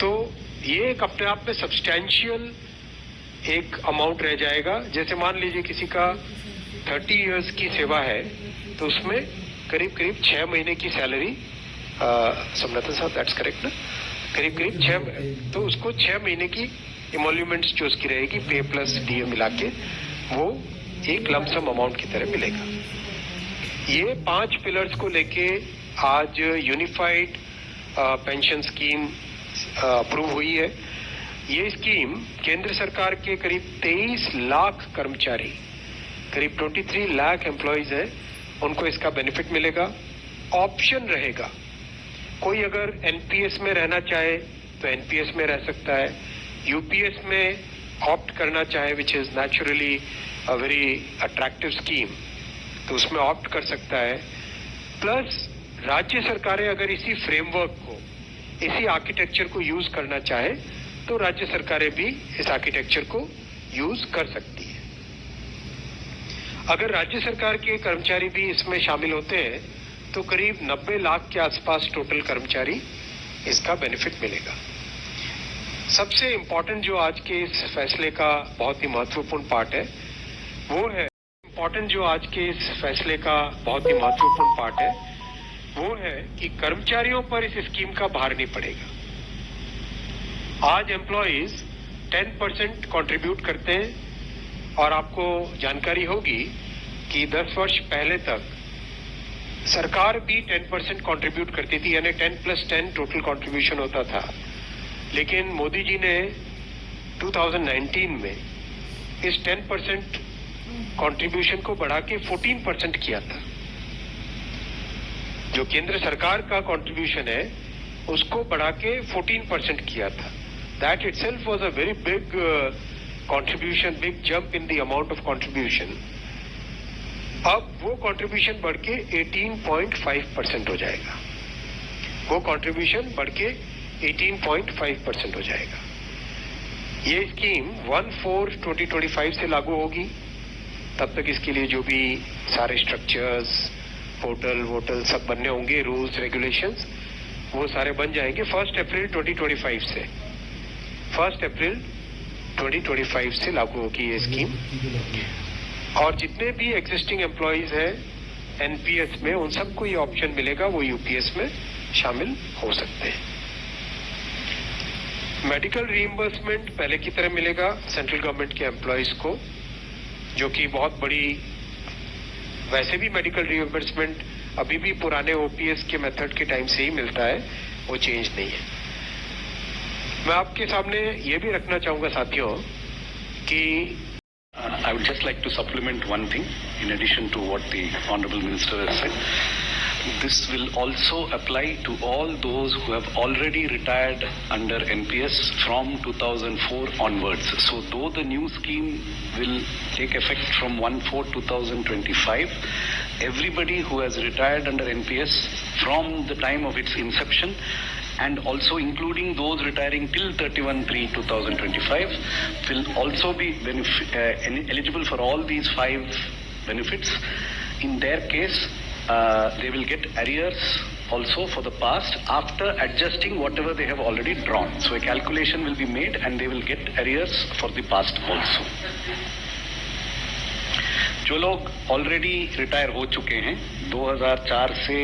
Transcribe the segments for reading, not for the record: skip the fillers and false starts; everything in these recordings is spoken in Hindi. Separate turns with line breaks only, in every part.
तो ये एक अपने आप में सब्सटैंशियल एक अमाउंट रह जाएगा। जैसे मान लीजिए किसी का 30 इयर्स की सेवा है तो उसमें करीब करीब 6 महीने की सैलरी, समनाथन साहब दैट्स करेक्ट ना, करीब करीब 6, तो उसको 6 महीने की इमोल्यूमेंट्स जो उसकी रहेगी पे प्लस डीए मिला के वो एक लमसम अमाउंट की तरह मिलेगा। ये 5 पिलर्स को लेके आज यूनिफाइड पेंशन स्कीम अप्रूव हुई है। ये स्कीम केंद्र सरकार के करीब 23 लाख कर्मचारी, करीब 23 लाख एम्प्लॉयज हैं, उनको इसका बेनिफिट मिलेगा। ऑप्शन रहेगा, कोई अगर एनपीएस में रहना चाहे तो एनपीएस में रह सकता है, यूपीएस में ऑप्ट करना चाहे which is naturally a very attractive scheme तो उसमें ऑप्ट कर सकता है। प्लस राज्य सरकारें अगर इसी फ्रेमवर्क को, इसी आर्किटेक्चर को यूज करना चाहे तो राज्य सरकारें भी इस आर्किटेक्चर को यूज कर सकती है। अगर राज्य सरकार के कर्मचारी भी इसमें शामिल होते हैं तो करीब 90 लाख के आसपास टोटल कर्मचारी इसका बेनिफिट मिलेगा। सबसे इंपॉर्टेंट जो आज के इस फैसले का बहुत ही महत्वपूर्ण पार्ट है वो है कि कर्मचारियों पर इस स्कीम का भार नहीं पड़ेगा। आज एम्प्लॉइज 10% कंट्रीब्यूट करते हैं और आपको जानकारी होगी कि 10 वर्ष पहले तक सरकार भी 10% कंट्रीब्यूट करती थी, यानी 10+10 टोटल कंट्रीब्यूशन होता था। लेकिन मोदी जी ने 2019 में इस 10% कंट्रीब्यूशन को बढ़ा के 14% किया था। जो केंद्र सरकार का कंट्रीब्यूशन है उसको बढ़ा के 14% किया था। That itself was a very big contribution, big jump in the amount of contribution. अब वो कंट्रीब्यूशन बढ़ के 18.5% हो जाएगा। वो कंट्रीब्यूशन बढ़ के 18.5% हो जाएगा। ये स्कीम 1/4/2025 से लागू होगी। तब तक इसके लिए जो भी सारे स्ट्रक्चर्स, पोर्टल वोटल सब बनने होंगे, रूल्स रेगुलेशंस, वो सारे बन जाएंगे 1 अप्रैल 2025 से। 1 अप्रैल 2025 से लागू होगी ये स्कीम। और जितने भी एग्जिस्टिंग एम्प्लॉइज हैं एनपीएस में, उन सबको ये ऑप्शन मिलेगा, वो यूपीएस में शामिल हो सकते हैं। मेडिकल रीइंबर्समेंट पहले की तरह मिलेगा सेंट्रल गवर्नमेंट के एम्प्लॉइज को, जो कि बहुत बड़ी, वैसे भी मेडिकल रीइंबर्समेंट अभी भी पुराने ओपीएस के मेथड के टाइम से ही मिलता है, वो चेंज नहीं है। मैं आपके सामने ये भी रखना चाहूंगा साथियों कि
I would just like to supplement one thing in addition to what the Honorable Minister has said. This will also apply to all those who have already retired under NPS from 2004 onwards. So though the new scheme will take effect from 1/4/2025, everybody who has retired under NPS from the time of its inception, and also including those retiring till 31/3/2025, will also be eligible for all these 5 benefits. In their case, they will get arrears also for the past after adjusting whatever they have already drawn. So a calculation will be made and they will get arrears for the past also. जो लोग ऑलरेडी रिटायर हो चुके हैं 2004 से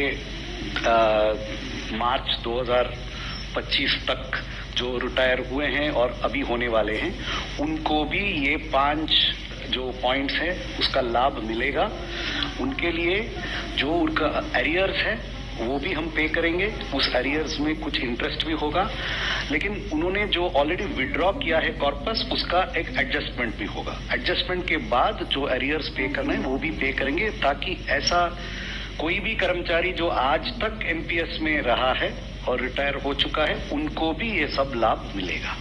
मार्च 2025 तक जो रिटायर हुए हैं और अभी होने वाले हैं, उनको भी ये 5 जो पॉइंट्स हैं उसका लाभ मिलेगा। उनके लिए जो उनका एरियर्स है वो भी हम पे करेंगे, उस एरियर्स में कुछ इंटरेस्ट भी होगा, लेकिन उन्होंने जो ऑलरेडी विड्रॉ किया है कॉर्पस, उसका एक एडजस्टमेंट भी होगा। एडजस्टमेंट के बाद जो एरियर्स पे करना है वो भी पे करेंगे, ताकि ऐसा कोई भी कर्मचारी जो आज तक एनपीएस में रहा है और रिटायर हो चुका है, उनको भी ये सब लाभ मिलेगा।